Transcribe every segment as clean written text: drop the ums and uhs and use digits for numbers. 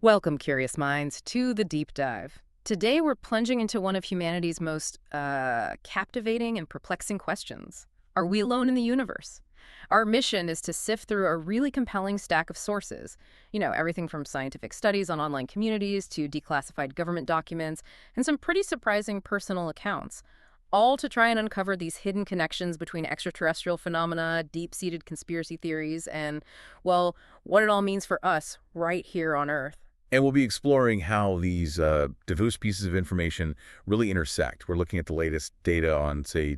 Welcome, curious minds, to the deep dive. Today we're plunging into one of humanity's most captivating and perplexing questions. Are we alone in the universe? Our mission is to sift through a really compelling stack of sources. Everything from scientific studies on online communities to declassified government documents and some pretty surprising personal accounts, all to try and uncover these hidden connections between extraterrestrial phenomena, deep-seated conspiracy theories, and, well, what it all means for us right here on Earth. And we'll be exploring how these diverse pieces of information really intersect. We're looking at the latest data on, say,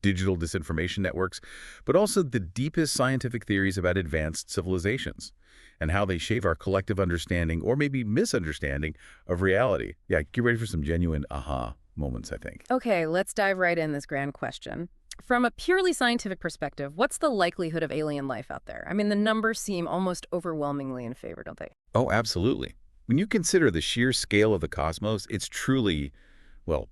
digital disinformation networks, but also the deepest scientific theories about advanced civilizations and how they shape our collective understanding or maybe misunderstanding of reality. Yeah, get ready for some genuine aha moments, I think. Okay, let's dive right in this grand question. From a purely scientific perspective, what's the likelihood of alien life out there? I mean, the numbers seem almost overwhelmingly in favor, don't they? Oh, absolutely. When you consider the sheer scale of the cosmos, it's truly, well,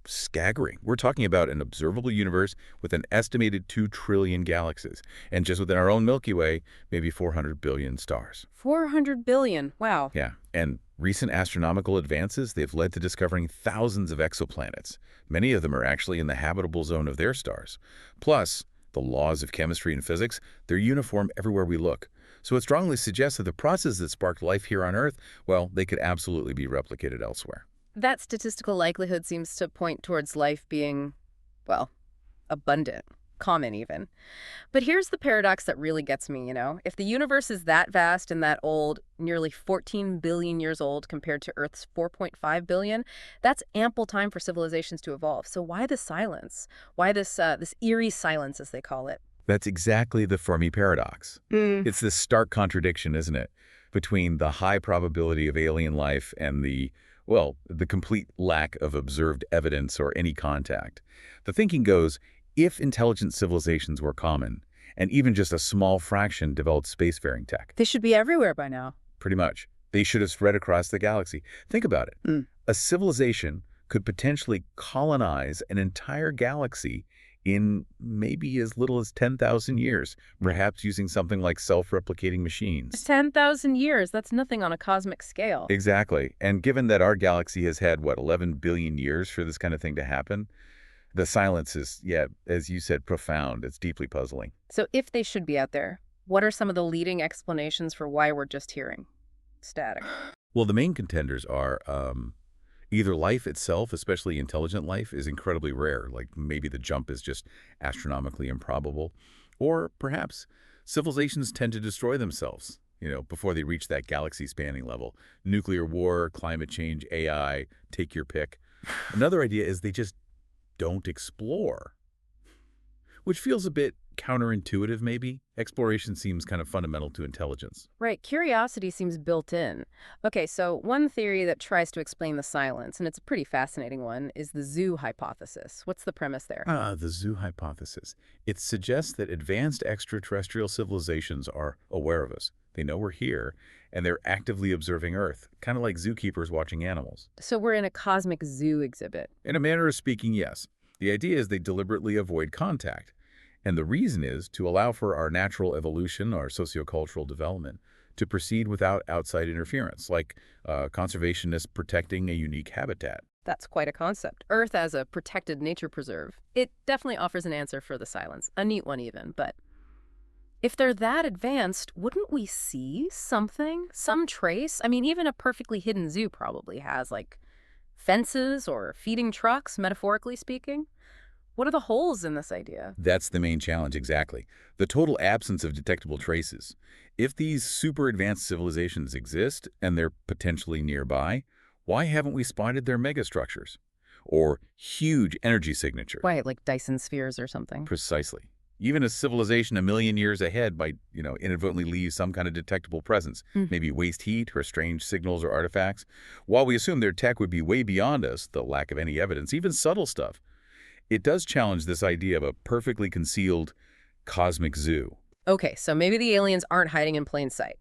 staggering. We're talking about an observable universe with an estimated 2 trillion galaxies, and just within our own Milky Way, maybe 400 billion stars. 400 billion. Wow. Yeah, and recent astronomical advances, they've led to discovering thousands of exoplanets. Many of them are actually in the habitable zone of their stars. Plus, the laws of chemistry and physics, they're uniform everywhere we look. So it strongly suggests that the process that sparked life here on Earth, well, they could absolutely be replicated elsewhere. That statistical likelihood seems to point towards life being, well, abundant, common even. But here's the paradox that really gets me. If the universe is that vast and that old, nearly 14 billion years old compared to Earth's 4.5 billion, that's ample time for civilizations to evolve. So why the silence? Why this eerie silence, as they call it? That's exactly the Fermi paradox. It's this stark contradiction, isn't it, between the high probability of alien life and the complete lack of observed evidence or any contact. The thinking goes, if intelligent civilizations were common, and even just a small fraction developed spacefaring tech, They should be everywhere by now. pretty much, they should have spread across the galaxy. Think about it. A civilization could potentially colonize an entire galaxy in maybe as little as 10,000 years, perhaps using something like self-replicating machines. 10,000 years, that's nothing on a cosmic scale. Exactly. And given that our galaxy has had, 11 billion years for this kind of thing to happen, the silence is, yeah, as you said, profound. It's deeply puzzling. So if they should be out there, what are some of the leading explanations for why we're just hearing static? Well, the main contenders are either life itself, especially intelligent life, is incredibly rare, like maybe the jump is just astronomically improbable, or perhaps civilizations tend to destroy themselves, before they reach that galaxy-spanning level. Nuclear war, climate change, AI, take your pick. Another idea is they just don't explore, which feels a bit counterintuitive, maybe. Exploration seems kind of fundamental to intelligence. Right, curiosity seems built in. Okay, so one theory that tries to explain the silence, and it's a pretty fascinating one, is the zoo hypothesis. What's the premise there? The zoo hypothesis. It suggests that advanced extraterrestrial civilizations are aware of us. They know we're here, and they're actively observing Earth, kind of like zookeepers watching animals. So we're in a cosmic zoo exhibit. In a manner of speaking, yes. The idea is they deliberately avoid contact. And the reason is to allow for our natural evolution, our sociocultural development, to proceed without outside interference, like conservationists protecting a unique habitat. That's quite a concept. Earth as a protected nature preserve. It definitely offers an answer for the silence. A neat one even, but if they're that advanced, wouldn't we see something? Some trace? I mean, even a perfectly hidden zoo probably has, like, fences or feeding trucks, metaphorically speaking. What are the holes in this idea? That's the main challenge, exactly. The total absence of detectable traces. If these super advanced civilizations exist, and they're potentially nearby, why haven't we spotted their megastructures? Or huge energy signatures? Why, like Dyson spheres or something? Precisely. Even a civilization a million years ahead might, inadvertently leave some kind of detectable presence, maybe waste heat or strange signals or artifacts. While we assume their tech would be way beyond us, the lack of any evidence, even subtle stuff, it does challenge this idea of a perfectly concealed cosmic zoo. Okay, so maybe the aliens aren't hiding in plain sight.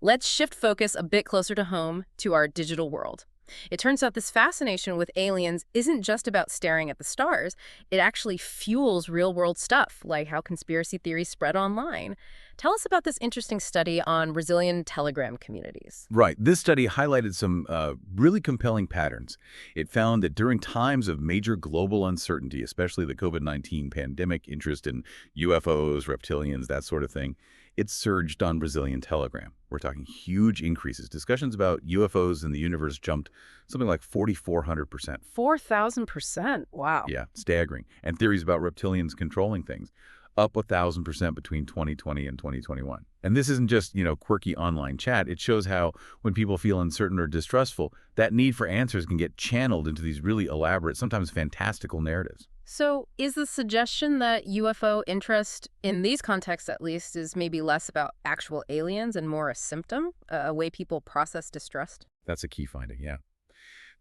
Let's shift focus a bit closer to home, to our digital world. It turns out this fascination with aliens isn't just about staring at the stars. It actually fuels real-world stuff, like how conspiracy theories spread online. Tell us about this interesting study on resilient telegram communities. Right. This study highlighted some really compelling patterns. It found that during times of major global uncertainty, especially the COVID-19 pandemic, interest in UFOs, reptilians, that sort of thing, it surged on Brazilian Telegram. We're talking huge increases. Discussions about UFOs in the universe jumped something like 4,400%. 4,000%. Wow. Yeah, staggering. And theories about reptilians controlling things up 1,000% between 2020 and 2021. And this isn't just, quirky online chat. It shows how when people feel uncertain or distrustful, that need for answers can get channeled into these really elaborate, sometimes fantastical narratives. So is the suggestion that UFO interest, in these contexts at least, is maybe less about actual aliens and more a symptom, a way people process distrust? That's a key finding, yeah.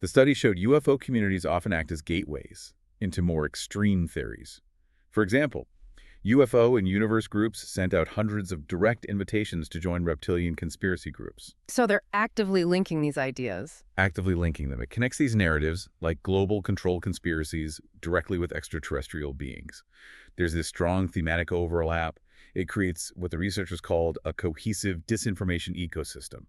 The study showed UFO communities often act as gateways into more extreme theories. For example, UFO and universe groups sent out hundreds of direct invitations to join reptilian conspiracy groups. So they're actively linking these ideas. Actively linking them. It connects these narratives, like global control conspiracies, directly with extraterrestrial beings. There's this strong thematic overlap. It creates what the researchers called a cohesive disinformation ecosystem.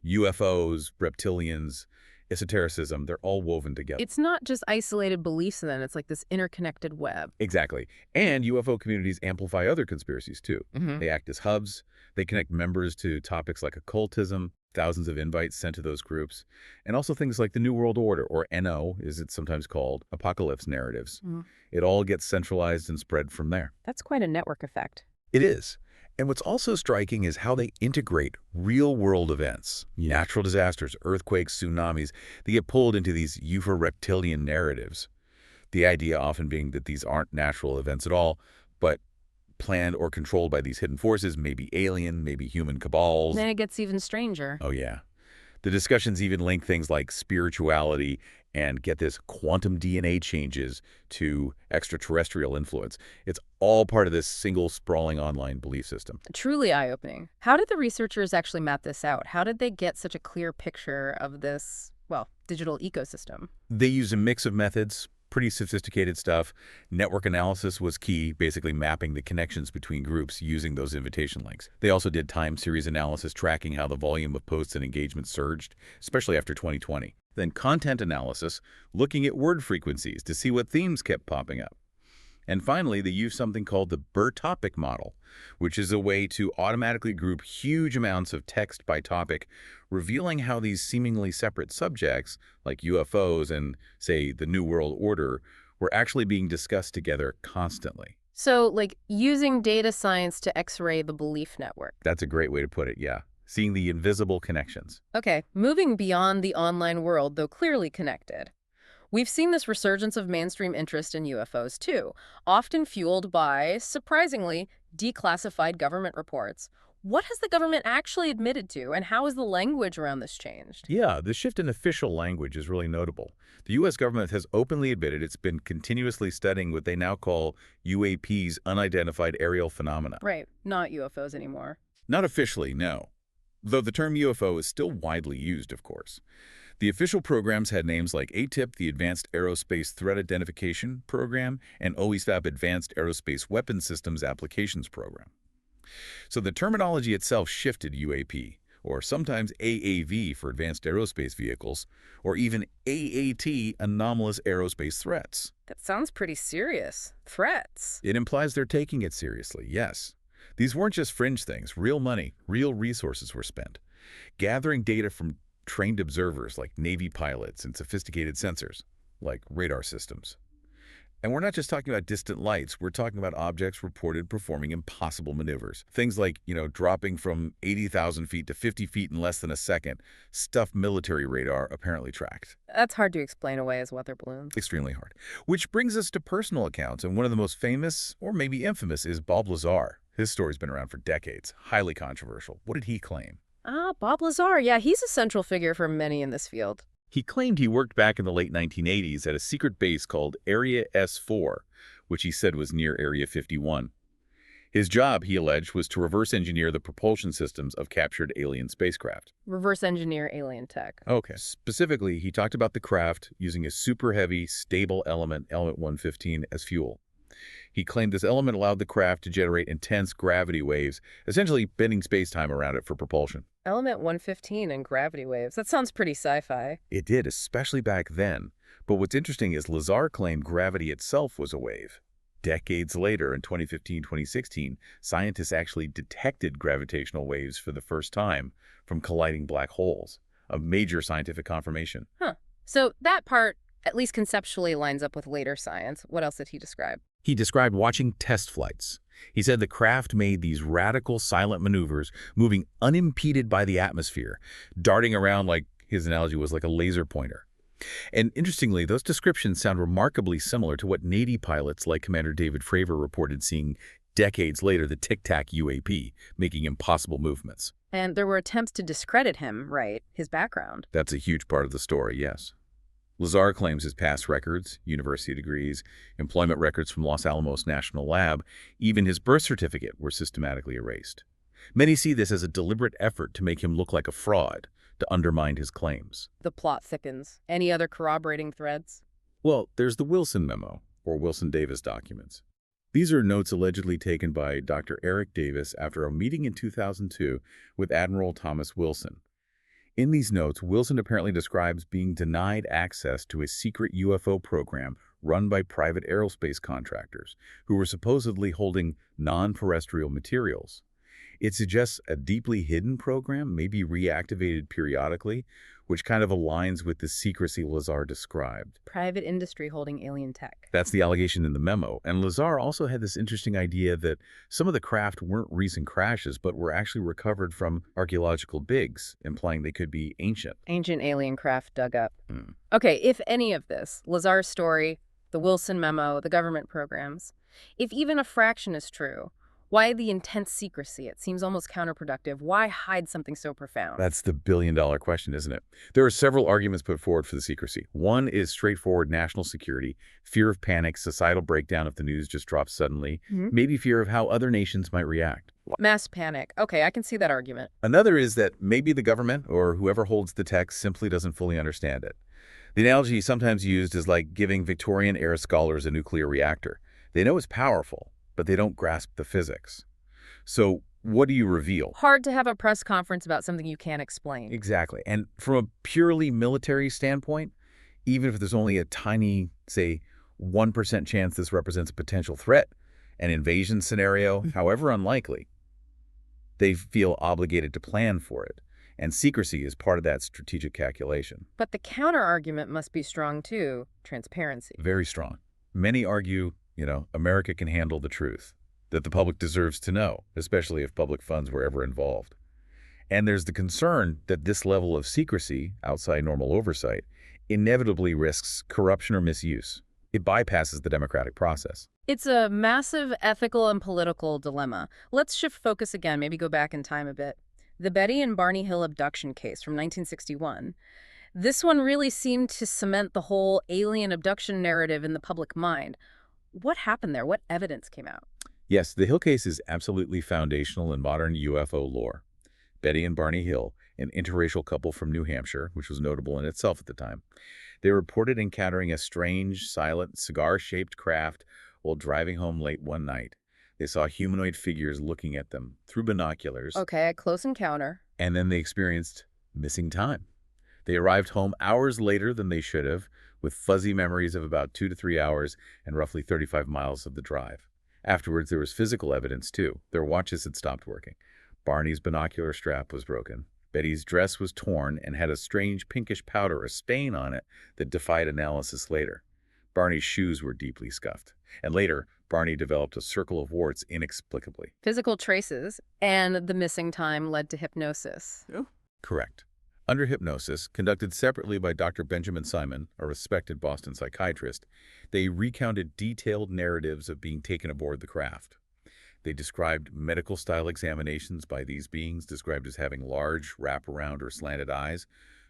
UFOs, reptilians, esotericism, they're all woven together. It's not just isolated beliefs then, it's like this interconnected web. Exactly. And UFO communities amplify other conspiracies, too. They act as hubs. They connect members to topics like occultism, thousands of invites sent to those groups, and also things like the New World Order, or NO, as it's sometimes called, apocalypse narratives. It all gets centralized and spread from there. That's quite a network effect. It is. And what's also striking is how they integrate real-world events, natural disasters, earthquakes, tsunamis. They get pulled into these UFO-reptilian narratives. The idea often being that these aren't natural events at all, but planned or controlled by these hidden forces, maybe alien, maybe human cabals. Then it gets even stranger. Oh, yeah. The discussions even link things like spirituality and, get this, quantum DNA changes to extraterrestrial influence. It's all part of this single sprawling online belief system. Truly eye-opening. How did the researchers actually map this out? How did they get such a clear picture of this, well, digital ecosystem? They use a mix of methods, pretty sophisticated stuff. Network analysis was key, basically mapping the connections between groups using those invitation links. They also did time series analysis, tracking how the volume of posts and engagement surged, especially after 2020. Then content analysis, looking at word frequencies to see what themes kept popping up. And finally, they used something called the BER topic model, which is a way to automatically group huge amounts of text by topic, revealing how these seemingly separate subjects, like UFOs and, say, the New World Order, were actually being discussed together constantly. So, like, using data science to X-ray the belief network. That's a great way to put it, yeah. Seeing the invisible connections. Okay, moving beyond the online world, though clearly connected. We've seen this resurgence of mainstream interest in UFOs, too, often fueled by, surprisingly, declassified government reports. What has the government actually admitted to, and how has the language around this changed? Yeah, the shift in official language is really notable. The U.S. government has openly admitted it's been continuously studying what they now call UAPs, unidentified aerial phenomena. Right, not UFOs anymore. Not officially, no. Though the term UFO is still widely used, of course. The official programs had names like ATIP, the Advanced Aerospace Threat Identification Program, and OESVAP, Advanced Aerospace Weapons Systems Applications Program. So the terminology itself shifted: UAP, or sometimes AAV for Advanced Aerospace Vehicles, or even AAT, Anomalous Aerospace Threats. That sounds pretty serious. Threats. It implies they're taking it seriously, yes. These weren't just fringe things. Real money, real resources were spent. Gathering data from trained observers like Navy pilots and sophisticated sensors, like radar systems. And we're not just talking about distant lights. We're talking about objects reported performing impossible maneuvers. Things like, dropping from 80,000 feet to 50 feet in less than a second. Stuff military radar apparently tracked. That's hard to explain away as weather balloons. Extremely hard. Which brings us to personal accounts, and one of the most famous, or maybe infamous, is Bob Lazar. His story's been around for decades. Highly controversial. What did he claim? Bob Lazar. Yeah, he's a central figure for many in this field. He claimed he worked back in the late 1980s at a secret base called Area S4, which he said was near Area 51. His job, he alleged, was to reverse engineer the propulsion systems of captured alien spacecraft. Reverse engineer alien tech. Okay. Specifically, he talked about the craft using a super heavy, stable element 115, as fuel. He claimed this element allowed the craft to generate intense gravity waves, essentially bending space-time around it for propulsion. Element 115 and gravity waves. That sounds pretty sci-fi. It did, especially back then. But what's interesting is Lazar claimed gravity itself was a wave. Decades later, in 2015-2016, scientists actually detected gravitational waves for the first time from colliding black holes, a major scientific confirmation. Huh. So that part, at least conceptually, lines up with later science. What else did he describe? He described watching test flights. He said the craft made these radical silent maneuvers, moving unimpeded by the atmosphere, darting around like, his analogy was like a laser pointer. And interestingly, those descriptions sound remarkably similar to what Navy pilots like Commander David Fravor reported seeing decades later, the Tic Tac UAP, making impossible movements. And there were attempts to discredit him, right? His background. That's a huge part of the story, yes. Lazar claims his past records, university degrees, employment records from Los Alamos National Lab, even his birth certificate were systematically erased. Many see this as a deliberate effort to make him look like a fraud, to undermine his claims. The plot thickens. Any other corroborating threads? Well, there's the Wilson memo, or Wilson-Davis documents. These are notes allegedly taken by Dr. Eric Davis after a meeting in 2002 with Admiral Thomas Wilson. In these notes, Wilson apparently describes being denied access to a secret UFO program run by private aerospace contractors who were supposedly holding non-terrestrial materials. It suggests a deeply hidden program may be reactivated periodically, which kind of aligns with the secrecy Lazar described. Private industry holding alien tech. That's the allegation in the memo. And Lazar also had this interesting idea that some of the craft weren't recent crashes, but were actually recovered from archaeological digs, implying they could be ancient. Ancient alien craft dug up. Okay, if any of this, Lazar's story, the Wilson memo, the government programs, if even a fraction is true, why the intense secrecy? It seems almost counterproductive. Why hide something so profound? That's the billion-dollar question, isn't it? There are several arguments put forward for the secrecy. One is straightforward national security, fear of panic, societal breakdown if the news just drops suddenly, maybe fear of how other nations might react. Mass panic. Okay, I can see that argument. Another is that maybe the government or whoever holds the tech simply doesn't fully understand it. The analogy sometimes used is like giving Victorian-era scholars a nuclear reactor. They know it's powerful, but they don't grasp the physics. So what do you reveal? Hard to have a press conference about something you can't explain. Exactly. And from a purely military standpoint, even if there's only a tiny, say, 1% chance this represents a potential threat, an invasion scenario, however unlikely, they feel obligated to plan for it. And secrecy is part of that strategic calculation. But the counter-argument must be strong, too. Transparency. Very strong. Many argue, America can handle the truth, that the public deserves to know, especially if public funds were ever involved. And there's the concern that this level of secrecy, outside normal oversight, inevitably risks corruption or misuse. It bypasses the democratic process. It's a massive ethical and political dilemma. Let's shift focus again, maybe go back in time a bit. The Betty and Barney Hill abduction case from 1961. This one really seemed to cement the whole alien abduction narrative in the public mind. What happened there? What evidence came out? Yes, the Hill case is absolutely foundational in modern UFO lore. Betty and Barney Hill, an interracial couple from New Hampshire, which was notable in itself at the time, they reported encountering a strange, silent, cigar-shaped craft while driving home late one night. They saw humanoid figures looking at them through binoculars. Okay, a close encounter. And then they experienced missing time. They arrived home hours later than they should have, with fuzzy memories of about 2 to 3 hours and roughly 35 miles of the drive. Afterwards, there was physical evidence, too. Their watches had stopped working. Barney's binocular strap was broken. Betty's dress was torn and had a strange pinkish powder, a stain on it, that defied analysis later. Barney's shoes were deeply scuffed. And later, Barney developed a circle of warts inexplicably. Physical traces, and the missing time led to hypnosis. Oh. Correct. Under hypnosis, conducted separately by Dr. Benjamin Simon, a respected Boston psychiatrist, they recounted detailed narratives of being taken aboard the craft. They described medical-style examinations by these beings, described as having large, wraparound or slanted eyes,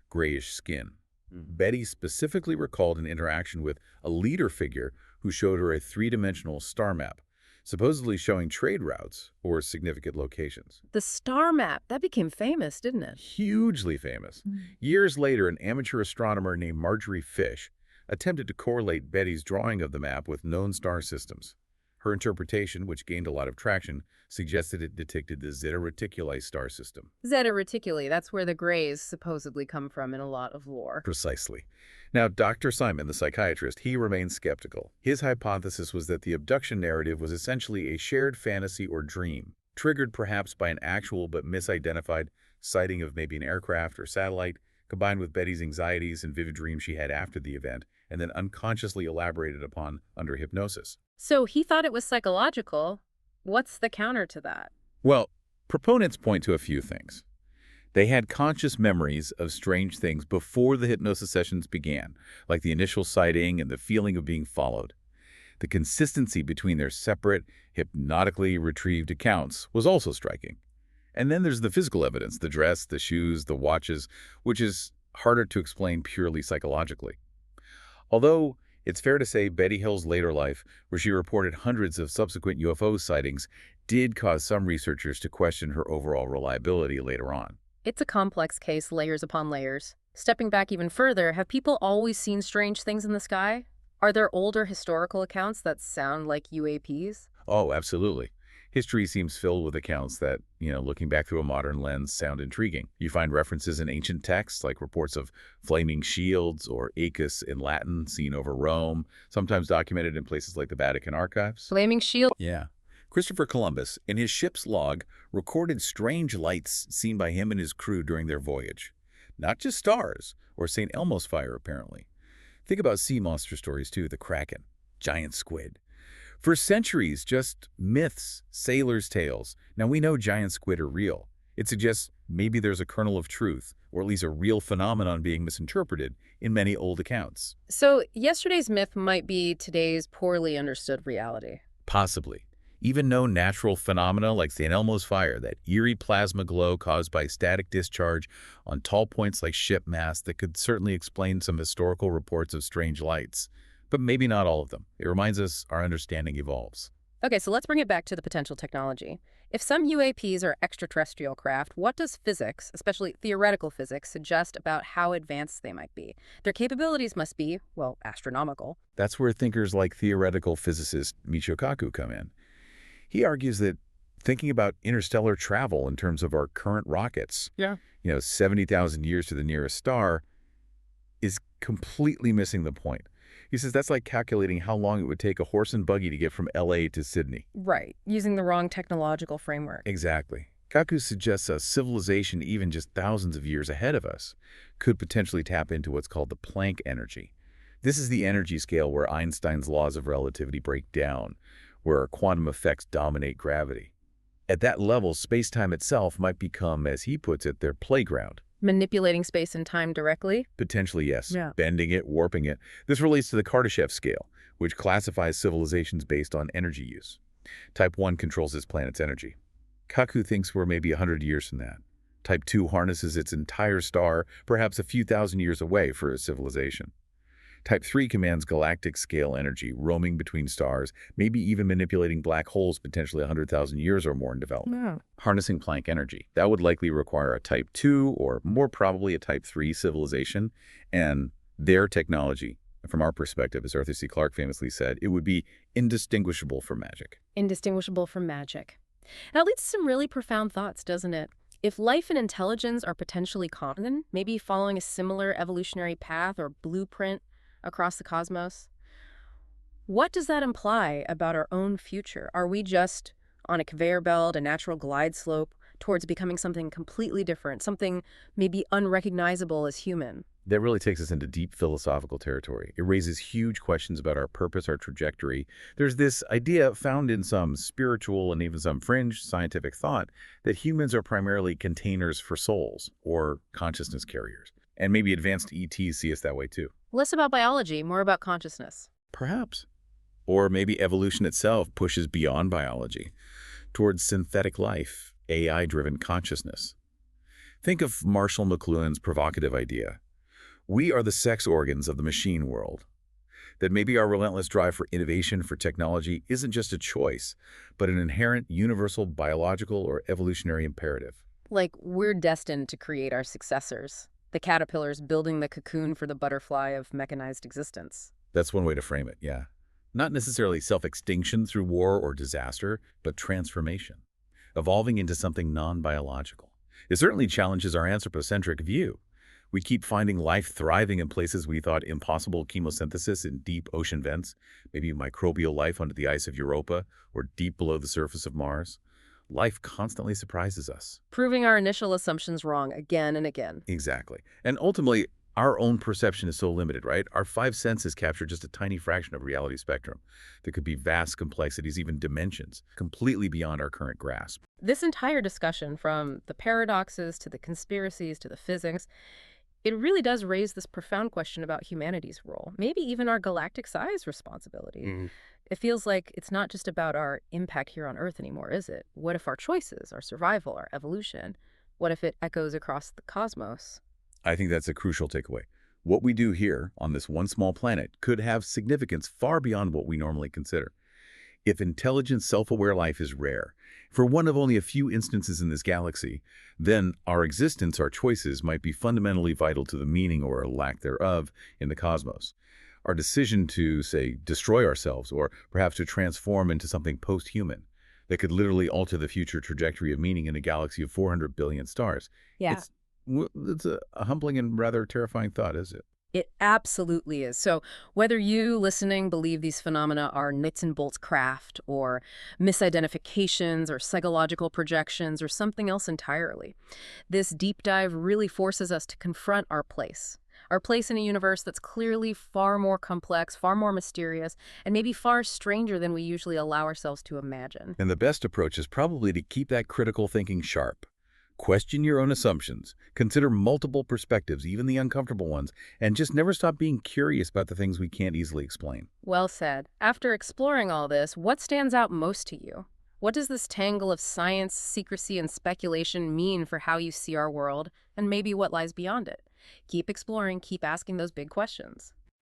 grayish skin. Betty specifically recalled an interaction with a leader figure who showed her a three-dimensional star map, supposedly showing trade routes or significant locations. The star map, that became famous, didn't it? Hugely famous. Years later, an amateur astronomer named Marjorie Fish attempted to correlate Betty's drawing of the map with known star systems. Her interpretation, which gained a lot of traction, suggested it detected the Zeta Reticuli star system. Zeta Reticuli, that's where the Greys supposedly come from in a lot of lore. Precisely. Now, Dr. Simon, the psychiatrist, he remained skeptical. His hypothesis was that the abduction narrative was essentially a shared fantasy or dream, triggered perhaps by an actual but misidentified sighting of maybe an aircraft or satellite, combined with Betty's anxieties and vivid dreams she had after the event, and then unconsciously elaborated upon under hypnosis. So he thought it was psychological. What's the counter to that? Well, proponents point to a few things. They had conscious memories of strange things before the hypnosis sessions began, like the initial sighting and the feeling of being followed. The consistency between their separate, hypnotically retrieved accounts was also striking. And then there's the physical evidence, the dress, the shoes, the watches, which is harder to explain purely psychologically. Although it's fair to say Betty Hill's later life, where she reported hundreds of subsequent UFO sightings, did cause some researchers to question her overall reliability later on. It's a complex case, layers upon layers. Stepping back even further, have people always seen strange things in the sky? Are there older historical accounts that sound like UAPs? Oh, absolutely. History seems filled with accounts that, looking back through a modern lens, sound intriguing. You find references in ancient texts, like reports of flaming shields or Acus in Latin seen over Rome, sometimes documented in places like the Vatican archives. Flaming shield? Yeah. Christopher Columbus, in his ship's log, recorded strange lights seen by him and his crew during their voyage. Not just stars, or St. Elmo's fire, apparently. Think about sea monster stories, too, the Kraken, giant squid. For centuries, just myths, sailors' tales. Now, we know giant squid are real. It suggests maybe there's a kernel of truth, or at least a real phenomenon being misinterpreted in many old accounts. So yesterday's myth might be today's poorly understood reality. Possibly. Even known natural phenomena like St. Elmo's fire, that eerie plasma glow caused by static discharge on tall points like ship masts, that could certainly explain some historical reports of strange lights. But maybe not all of them. It reminds us our understanding evolves. Okay, so let's bring it back to the potential technology. If some UAPs are extraterrestrial craft, what does physics, especially theoretical physics, suggest about how advanced they might be? Their capabilities must be, well, astronomical. That's where thinkers like theoretical physicist Michio Kaku come in. He argues that thinking about interstellar travel in terms of our current rockets, 70,000 years to the nearest star, is completely missing the point. He says that's like calculating how long it would take a horse and buggy to get from LA to Sydney. Right, using the wrong technological framework. Exactly. Kaku suggests a civilization even just thousands of years ahead of us could potentially tap into what's called the Planck energy. This is the energy scale where Einstein's laws of relativity break down, where quantum effects dominate gravity. At that level, space-time itself might become, as he puts it, their playground. Manipulating space and time directly? Potentially, yes. Yeah. Bending it, warping it. This relates to the Kardashev scale, which classifies civilizations based on energy use. Type 1 controls this planet's energy. Kaku thinks we're maybe 100 years from that. Type 2 harnesses its entire star, perhaps a few thousand years away for a civilization. Type 3 commands galactic-scale energy, roaming between stars, maybe even manipulating black holes potentially 100,000 years or more in development. Yeah. Harnessing Planck energy. That would likely require a Type 2 or more probably a Type 3 civilization, and their technology, from our perspective, as Arthur C. Clarke famously said, it would be indistinguishable from magic. Indistinguishable from magic. That leads to some really profound thoughts, doesn't it? If life and intelligence are potentially common, maybe following a similar evolutionary path or blueprint across the cosmos, what does that imply about our own future? Are we just on a conveyor belt, a natural glide slope towards becoming something completely different, something maybe unrecognizable as human? That really takes us into deep philosophical territory. It raises huge questions about our purpose, our trajectory. There's this idea found in some spiritual and even some fringe scientific thought that humans are primarily containers for souls or consciousness carriers. And maybe advanced ETs see us that way too. Less about biology, more about consciousness. Perhaps. Or maybe evolution itself pushes beyond biology, towards synthetic life, AI-driven consciousness. Think of Marshall McLuhan's provocative idea. We are the sex organs of the machine world. That maybe our relentless drive for innovation, for technology, isn't just a choice, but an inherent universal biological or evolutionary imperative. Like we're destined to create our successors. The caterpillars building the cocoon for the butterfly of mechanized existence. That's one way to frame it, yeah. Not necessarily self-extinction through war or disaster, but transformation, evolving into something non-biological. It certainly challenges our anthropocentric view. We keep finding life thriving in places we thought impossible: chemosynthesis in deep ocean vents, maybe microbial life under the ice of Europa, or deep below the surface of Mars. Life constantly surprises us. Proving our initial assumptions wrong again and again. Exactly. And ultimately, our own perception is so limited, right? Our five senses capture just a tiny fraction of reality spectrum. There could be vast complexities, even dimensions, completely beyond our current grasp. This entire discussion, from the paradoxes to the conspiracies to the physics, it really does raise this profound question about humanity's role, maybe even our galactic size responsibility. Mhm. It feels like it's not just about our impact here on Earth anymore, is it? What if our choices, our survival, our evolution, what if it echoes across the cosmos? I think that's a crucial takeaway. What we do here on this one small planet could have significance far beyond what we normally consider. If intelligent, self-aware life is rare, for one of only a few instances in this galaxy, then our existence, our choices, might be fundamentally vital to the meaning or lack thereof in the cosmos. Our decision to, say, destroy ourselves, or perhaps to transform into something post-human that could literally alter the future trajectory of meaning in a galaxy of 400 billion stars. Yeah. It's a humbling and rather terrifying thought, is it? It absolutely is. So whether you listening believe these phenomena are nuts and bolts craft or misidentifications or psychological projections or something else entirely, this deep dive really forces us to confront our place in a universe that's clearly far more complex, far more mysterious, and maybe far stranger than we usually allow ourselves to imagine. And the best approach is probably to keep that critical thinking sharp. Question your own assumptions, consider multiple perspectives, even the uncomfortable ones, and just never stop being curious about the things we can't easily explain. Well said. After exploring all this, what stands out most to you? What does this tangle of science, secrecy, and speculation mean for how you see our world, and maybe what lies beyond it? Keep exploring, keep asking those big questions.